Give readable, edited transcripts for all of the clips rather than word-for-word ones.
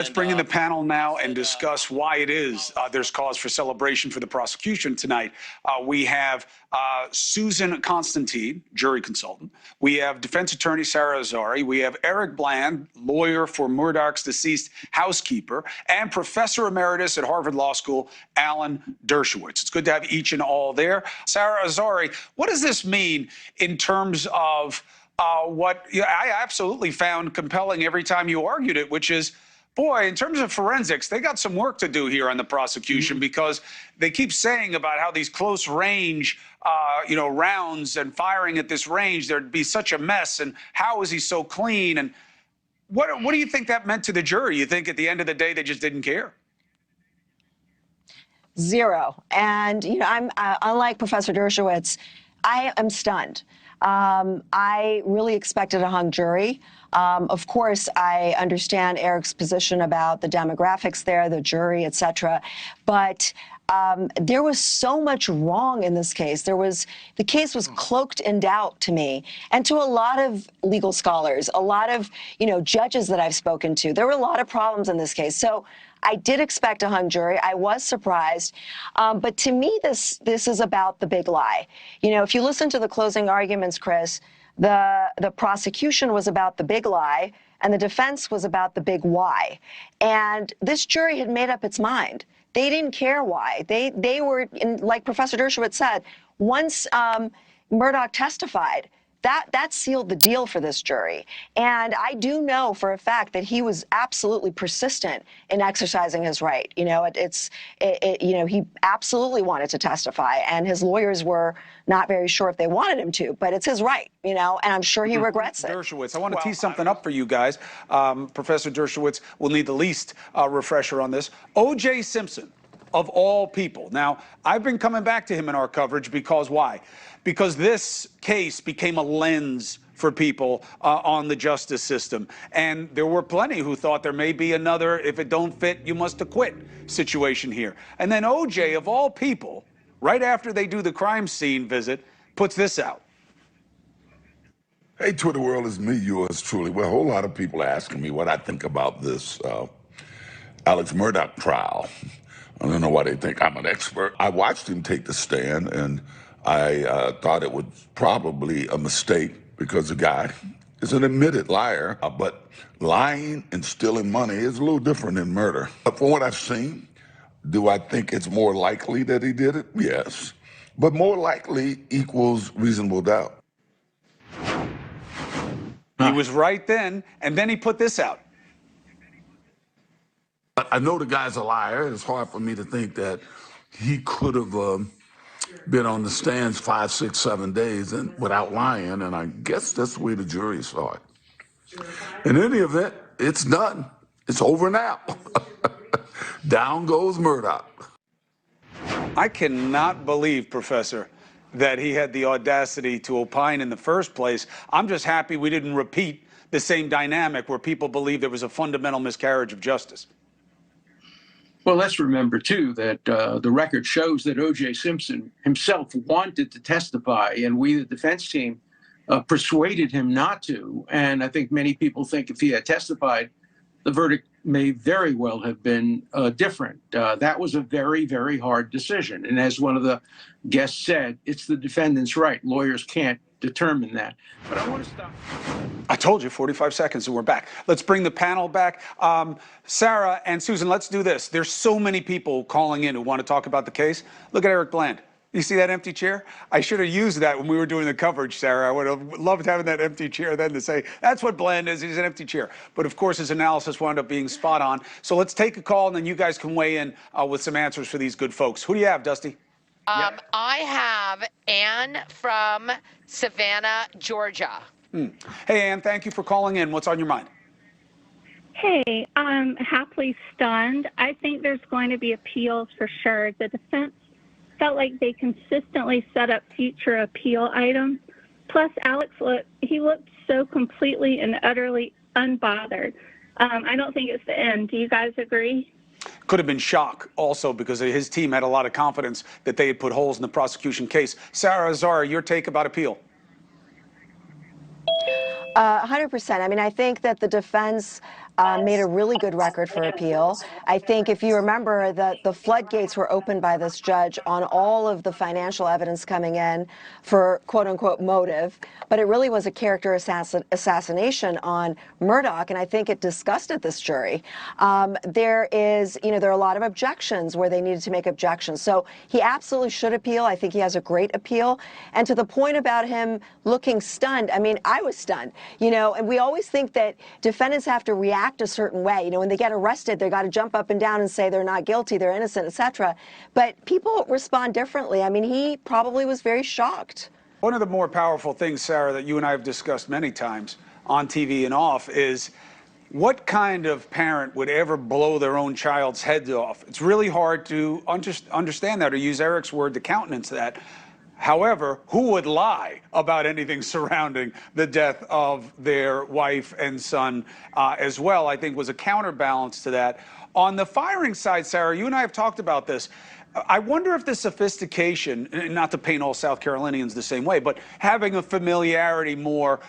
Let's bring in the panel now and discuss why it is there's cause for celebration for the prosecution tonight. We have Susan Constantine, jury consultant. We have defense attorney SARA AZARI. We have Eric Bland, lawyer for Murdaugh's deceased housekeeper, and professor emeritus at Harvard Law School, Alan Dershowitz. It's good to have each and all there. SARA AZARI, what does this mean in terms of what I absolutely found compelling every time you argued it, which is, boy, in terms of forensics, they got some work to do here on the prosecution because they keep saying about how these close range, rounds and firing at this range, there'd be such a mess. And how is he so clean? And what do you think that meant to the jury? You think at the end of the day, they just didn't care? Zero. And, I'm unlike Professor Dershowitz, I am stunned. I really expected a hung jury. Of course, I understand Eric's position about the demographics there, the jury, et cetera. But there was so much wrong in this case. The case was cloaked in doubt to me and to a lot of legal scholars, a lot of, judges that I've spoken to. There were a lot of problems in this case. So I did expect a hung jury. I was surprised. But to me, this is about the big lie. If you listen to the closing arguments, Chris, the prosecution was about the big lie and the defense was about the big why. And this jury had made up its mind. They didn't care why. They were, like Professor Dershowitz said, once Murdaugh testified, that sealed the deal for this jury. And I do know for a fact that he was absolutely persistent in exercising his right. He absolutely wanted to testify, and his lawyers were not very sure if they wanted him to, but it's his right, and I'm sure he regrets it. Dershowitz, I want to tee something up for you guys. Professor Dershowitz will need the least refresher on this. O.J. Simpson, of all people. Now, I've been coming back to him in our coverage because why? Because this case became a lens for people on the justice system. And there were plenty who thought there may be another, if it don't fit, you must acquit situation here. And then O.J., of all people, right after they do the crime scene visit, puts this out. Hey, Twitter world, it's me, yours truly. Well, a whole lot of people are asking me what I think about this Alex Murdaugh trial. I don't know why they think I'm an expert. I watched him take the stand, and I thought it was probably a mistake because the guy is an admitted liar, but lying and stealing money is a little different than murder. But from what I've seen, do I think it's more likely that he did it? Yes. But more likely equals reasonable doubt. He was right then, and then he put this out. I know the guy's a liar. It's hard for me to think that he could have been on the stands 5, 6, 7 days and without lying, and I guess that's the way the jury saw it. In any event, it's done. It's over now. Down goes Murdaugh. I cannot believe, Professor, that he had the audacity to opine in the first place. I'm just happy we didn't repeat the same dynamic where people believe there was a fundamental miscarriage of justice. Well, let's remember, too, that the record shows that O.J. Simpson himself wanted to testify, and we, the defense team, persuaded him not to. And I think many people think if he had testified, the verdict may very well have been different. That was a very, very hard decision. And as one of the guests said, it's the defendant's right. Lawyers can't determine that. But I want to stop. I told you, 45 seconds and we're back. Let's bring the panel back. Sarah and Susan, let's do this. There's so many people calling in who want to talk about the case. Look at Eric Bland. You see that empty chair? I should have used that when we were doing the coverage, Sarah. I would have loved having that empty chair then to say, that's what Bland is, he's an empty chair. But of course, his analysis wound up being spot on. So let's take a call and then you guys can weigh in with some answers for these good folks. Who do you have, Dusty? I have Ann from Savannah, Georgia. Hey, Ann, thank you for calling in. What's on your mind? Hey, I'm happily stunned. I think there's going to be appeals for sure. The defense felt like they consistently set up future appeal items. Plus, Alex looked so completely and utterly unbothered. I don't think it's the end. Do you guys agree? Could have been shock also because his team had a lot of confidence that they had put holes in the prosecution case. SARA AZARI, your take about appeal? 100%. I mean, I think that the defense made a really good record for appeal. I think if you remember that the floodgates were opened by this judge on all of the financial evidence coming in for quote unquote motive, but it really was a character assassination on Murdaugh, and I think it disgusted this jury. There are a lot of objections where they needed to make objections. So he absolutely should appeal. I think he has a great appeal. And to the point about him looking stunned, I mean, I was stunned, and we always think that defendants have to react a certain way. When they get arrested, they got to jump up and down and say they're not guilty, they're innocent, etc. But people respond differently. I mean, he probably was very shocked. One of the more powerful things, Sarah, that you and I have discussed many times on TV and off is what kind of parent would ever blow their own child's head off? It's really hard to understand that, or use Eric's word to countenance that. However, who would lie about anything surrounding the death of their wife and son as well, I think was a counterbalance to that. On the firing side, Sarah, you and I have talked about this. I wonder if the sophistication, not to paint all South Carolinians the same way, but having a familiarity more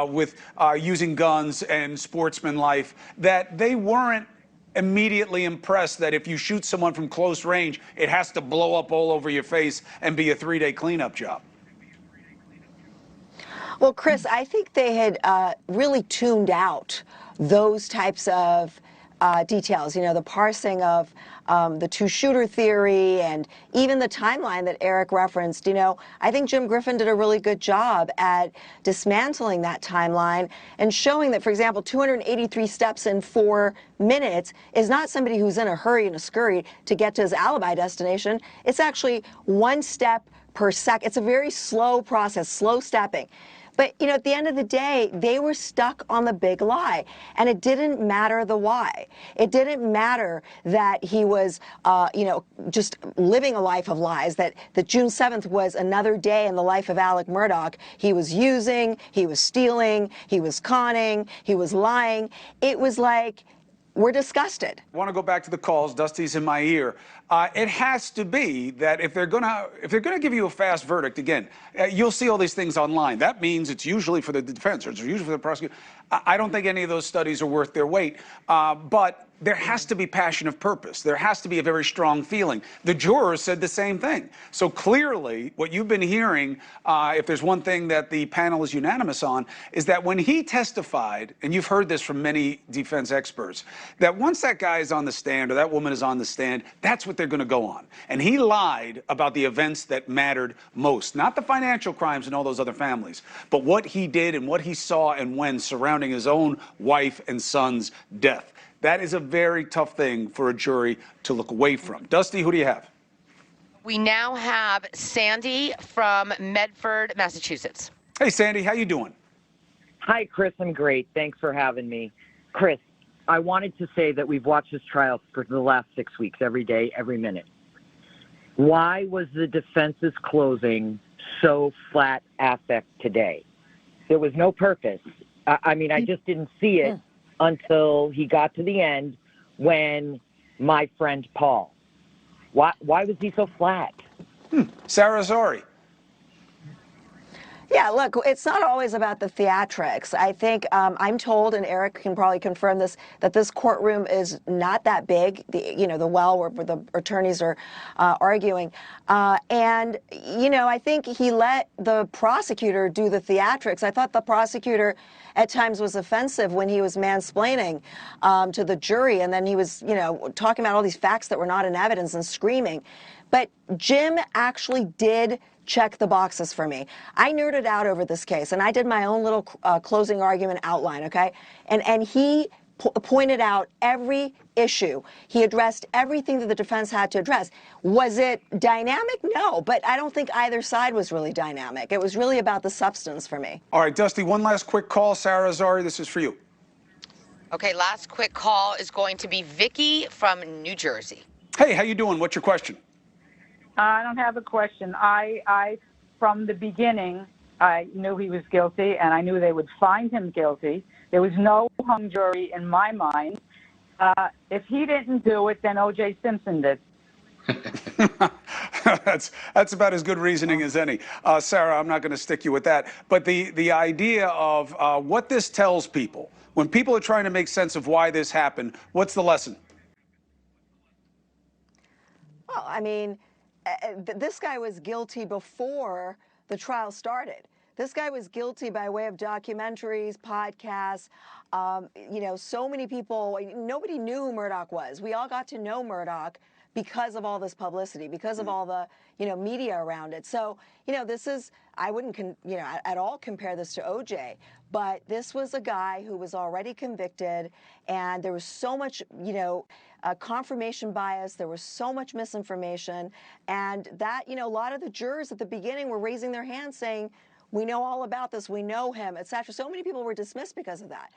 with using guns and sportsman life, that they weren't immediately impressed that if you shoot someone from close range, it has to blow up all over your face and be a 3-day cleanup job. Well, Chris, I think they had really tuned out those types of details, the parsing of the two-shooter theory and even the timeline that Eric referenced. I think Jim Griffin did a really good job at dismantling that timeline and showing that, for example, 283 steps in 4 minutes is not somebody who's in a hurry and a scurry to get to his alibi destination. It's actually 1 step per second. It's a very slow process, slow stepping. But, at the end of the day, they were stuck on the big lie. And it didn't matter the why. It didn't matter that he was, just living a life of lies, that June 7th was another day in the life of Alex Murdaugh. He was using, he was stealing, he was conning, he was lying. It was like, we're disgusted. I want to go back to the calls. Dusty's in my ear. It has to be that if they're gonna give you a fast verdict, again, you'll see all these things online. That means it's usually for the defense or it's usually for the prosecutor. I don't think any of those studies are worth their weight. But there has to be passion of purpose. There has to be a very strong feeling. The jurors said the same thing. So clearly, what you've been hearing, if there's one thing that the panel is unanimous on, is that when he testified, and you've heard this from many defense experts, that once that guy is on the stand or that woman is on the stand, that's what they're going to go on. And he lied about the events that mattered most, not the financial crimes and all those other families, but what he did and what he saw and when surrounding his own wife and son's death. That is a very tough thing for a jury to look away from. Dusty, who do you have? We now have Sandy from Medford, Massachusetts. Hey, Sandy, how you doing? Hi, Chris. I'm great. Thanks for having me. Chris, I wanted to say that we've watched this trial for the last 6 weeks, every day, every minute. Why was the defense's closing so flat affect today? There was no purpose. I just didn't see it until he got to the end when my friend Paul. Why was he so flat? SARA AZARI. Yeah, look, it's not always about the theatrics. I think I'm told, and Eric can probably confirm this, that this courtroom is not that big. The well where the attorneys are arguing, and I think he let the prosecutor do the theatrics. I thought the prosecutor at times was offensive when he was mansplaining to the jury, and then he was talking about all these facts that were not in evidence and screaming. But Jim actually did check the boxes for me. I nerded out over this case, and I did my own little closing argument outline, okay? And he pointed out every issue. He addressed everything that the defense had to address. Was it dynamic? No, but I don't think either side was really dynamic. It was really about the substance for me. All right, Dusty, one last quick call. SARA AZARI, this is for you. Okay, last quick call is going to be Vicky from New Jersey. Hey, how you doing? What's your question? I don't have a question. I from the beginning, I knew he was guilty, and I knew they would find him guilty. There was no hung jury in my mind. If he didn't do it, then O.J. Simpson did. That's about as good reasoning as any. Sarah, I'm not going to stick you with that. But the idea of what this tells people, when people are trying to make sense of why this happened, what's the lesson? Well, I mean, this guy was guilty before the trial started. This guy was guilty by way of documentaries, podcasts. You know, so many people, nobody knew who Murdaugh was. We all got to know Murdaugh because of all this publicity, because of all the, media around it. So, this is, I wouldn't, at all compare this to OJ, but this was a guy who was already convicted, and there was so much, confirmation bias. There was so much misinformation, and that, a lot of the jurors at the beginning were raising their hands saying, we know all about this, we know him, et cetera. So many people were dismissed because of that.